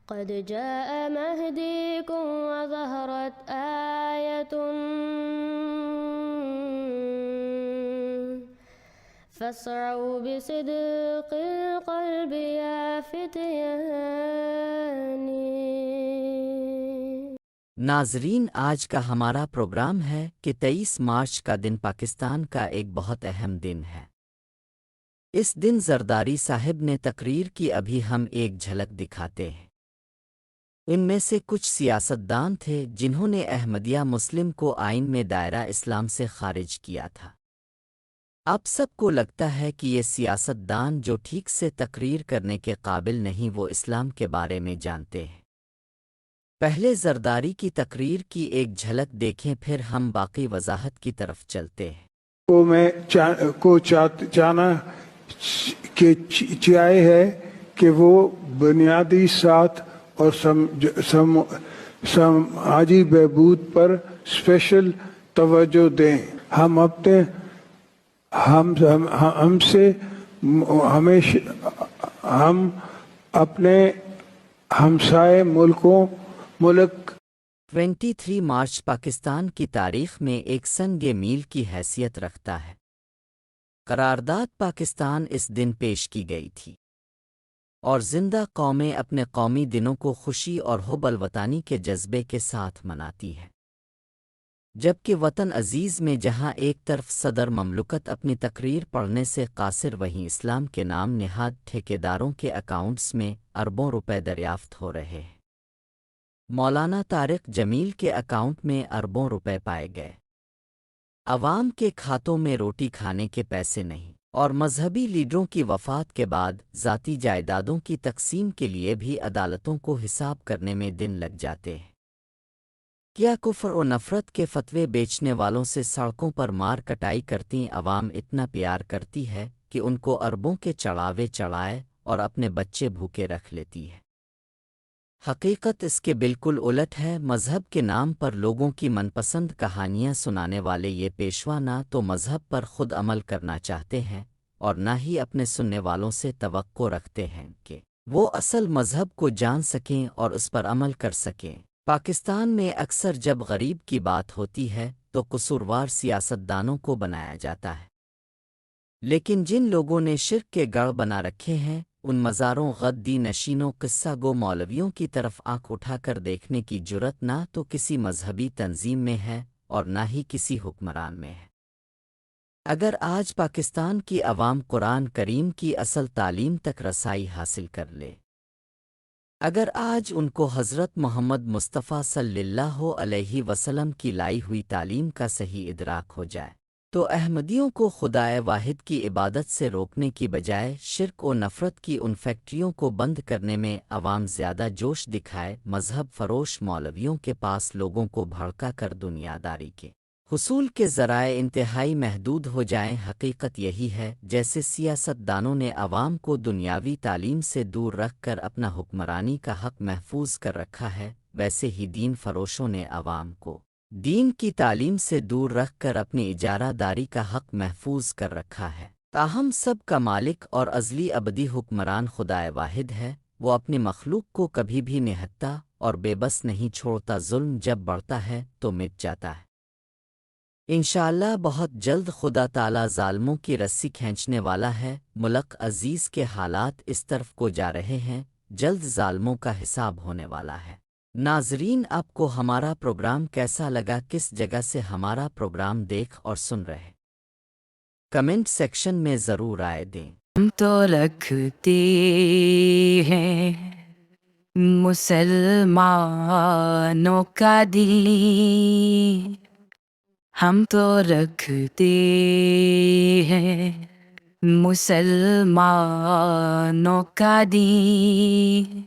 قد جاء مهديكم وظهرت آية فاسعوا بصدق القلب يا فتياني. ناظرین، آج کا ہمارا پروگرام ہے کہ 23 مارچ کا دن پاکستان کا ایک بہت اہم دن ہے۔ اس دن زرداری صاحب نے تقریر کی، ابھی ہم ایک جھلک دکھاتے ہیں۔ ان میں سے کچھ سیاستدان تھے جنہوں نے احمدیہ مسلم کو آئین میں دائرہ اسلام سے خارج کیا تھا۔ اب سب کو لگتا ہے کہ یہ سیاستدان جو ٹھیک سے تقریر کرنے کے قابل نہیں، وہ اسلام کے بارے میں جانتے ہیں۔ پہلے زرداری کی تقریر کی ایک جھلک دیکھیں، پھر ہم باقی وضاحت کی طرف چلتے ہیں۔ کو میں جانا کہ چاہے ہے کہ وہ بنیادی ساتھ اور سماجی بہبود پر اسپیشل توجہ دیں۔ ہم اپنے ہمسائے ملک 23 مارچ پاکستان کی تاریخ میں ایک سنگ میل کی حیثیت رکھتا ہے۔ قرارداد پاکستان اس دن پیش کی گئی تھی، اور زندہ قومیں اپنے قومی دنوں کو خوشی اور حب الوطنی کے جذبے کے ساتھ مناتی ہیں۔ جبکہ وطن عزیز میں جہاں ایک طرف صدر مملکت اپنی تقریر پڑھنے سے قاصر، وہیں اسلام کے نام نہاد ٹھیکیداروں کے اکاؤنٹس میں اربوں روپے دریافت ہو رہے ہیں۔ مولانا طارق جمیل کے اکاؤنٹ میں اربوں روپے پائے گئے۔ عوام کے کھاتوں میں روٹی کھانے کے پیسے نہیں، اور مذہبی لیڈروں کی وفات کے بعد ذاتی جائیدادوں کی تقسیم کے لیے بھی عدالتوں کو حساب کرنے میں دن لگ جاتے ہیں۔ کیا کفر و نفرت کے فتوے بیچنے والوں سے سڑکوں پر مار کٹائی کرتی عوام اتنا پیار کرتی ہے کہ ان کو اربوں کے چڑھاوے چڑھائے اور اپنے بچے بھوکے رکھ لیتی ہے؟ حقیقت اس کے بالکل الٹ ہے۔ مذہب کے نام پر لوگوں کی من پسند کہانیاں سنانے والے یہ پیشوا نہ تو مذہب پر خود عمل کرنا چاہتے ہیں، اور نہ ہی اپنے سننے والوں سے توقع رکھتے ہیں کہ وہ اصل مذہب کو جان سکیں اور اس پر عمل کر سکیں۔ پاکستان میں اکثر جب غریب کی بات ہوتی ہے تو قصوروار سیاستدانوں کو بنایا جاتا ہے، لیکن جن لوگوں نے شرک کے گڑھ بنا رکھے ہیں، ان مزاروں، غدی نشینوں، قصہ گو مولویوں کی طرف آنکھ اٹھا کر دیکھنے کی جرت نہ تو کسی مذہبی تنظیم میں ہے اور نہ ہی کسی حکمران میں ہے۔ اگر آج پاکستان کی عوام قرآن کریم کی اصل تعلیم تک رسائی حاصل کر لے، اگر آج ان کو حضرت محمد مصطفیٰ صلی اللہ علیہ وسلم کی لائی ہوئی تعلیم کا صحیح ادراک ہو جائے، تو احمدیوں کو خدائے واحد کی عبادت سے روکنے کی بجائے شرک و نفرت کی ان فیکٹریوں کو بند کرنے میں عوام زیادہ جوش دکھائے۔ مذہب فروش مولویوں کے پاس لوگوں کو بھڑکا کر دنیا داری کے حصول کے ذرائع انتہائی محدود ہو جائیں۔ حقیقت یہی ہے، جیسے سیاست دانوں نے عوام کو دنیاوی تعلیم سے دور رکھ کر اپنا حکمرانی کا حق محفوظ کر رکھا ہے، ویسے ہی دین فروشوں نے عوام کو دین کی تعلیم سے دور رکھ کر اپنی اجارہ داری کا حق محفوظ کر رکھا ہے۔ تاہم سب کا مالک اور ازلی ابدی حکمران خدائے واحد ہے، وہ اپنی مخلوق کو کبھی بھی نہتا اور بے بس نہیں چھوڑتا۔ ظلم جب بڑھتا ہے تو مٹ جاتا ہے۔ انشاءاللہ بہت جلد خدا تعالی ظالموں کی رسی کھینچنے والا ہے۔ ملک عزیز کے حالات اس طرف کو جا رہے ہیں، جلد ظالموں کا حساب ہونے والا ہے۔ ناظرین، آپ کو ہمارا پروگرام کیسا لگا؟ کس جگہ سے ہمارا پروگرام دیکھ اور سن رہے؟ کمنٹ سیکشن میں ضرور رائے دیں۔ ہم تو رکھتے ہیں مسلمانوں کا دل، ہم تو رکھتے ہیں مسلمانوں کا دل،